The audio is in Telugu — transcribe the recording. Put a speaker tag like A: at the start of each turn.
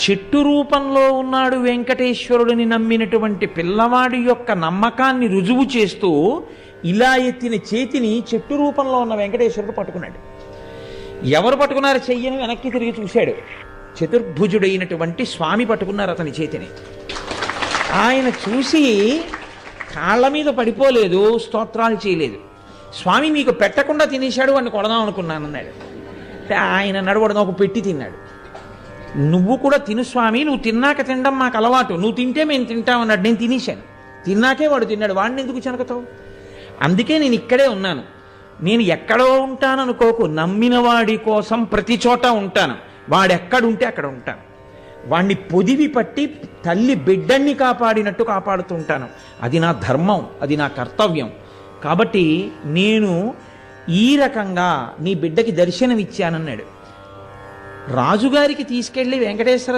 A: చెట్టు రూపంలో ఉన్నాడు వెంకటేశ్వరుడిని నమ్మినటువంటి పిల్లవాడి యొక్క నమ్మకాన్ని రుజువు చేస్తూ ఇలా ఎత్తిన చేతిని చెట్టు రూపంలో ఉన్న వెంకటేశ్వరుడు పట్టుకున్నాడు. ఎవరు పట్టుకున్నారు చెయ్యని వెనక్కి తిరిగి చూశాడు. చతుర్భుజుడైనటువంటి స్వామి పట్టుకున్నారు అతని చేతిని. ఆయన చూసి కాళ్ళ మీద పడిపోలేదు, స్తోత్రాలు చేయలేదు. స్వామి మీకు పెట్టకుండా తినేశాడు అని కొడదాం అనుకున్నాను అన్నాడు. ఆయన నడవడం ఒక పెట్టి తిన్నాడు. నువ్వు కూడా తిను స్వామి, నువ్వు తిన్నాక తినడం మాకు అలవాటు, నువ్వు తింటే మేము తింటామన్నాడు. నేను తినేశాను, తిన్నాకే వాడు తిన్నాడు, వాడిని ఎందుకు చెనకతావు? అందుకే నేను ఇక్కడే ఉన్నాను. నేను ఎక్కడో ఉంటాను అనుకోకు, నమ్మిన వాడి కోసం ప్రతి చోట ఉంటాను. వాడెక్కడుంటే అక్కడ ఉంటాను. వాణ్ణి పొదివి పట్టి తల్లి బిడ్డన్ని కాపాడినట్టు కాపాడుతూ ఉంటాను. అది నా ధర్మం, అది నా కర్తవ్యం. కాబట్టి నేను ఈ రకంగా నీ బిడ్డకి దర్శనం ఇచ్చానన్నాడు. రాజుగారికి తీసుకెళ్లి వెంకటేశ్వర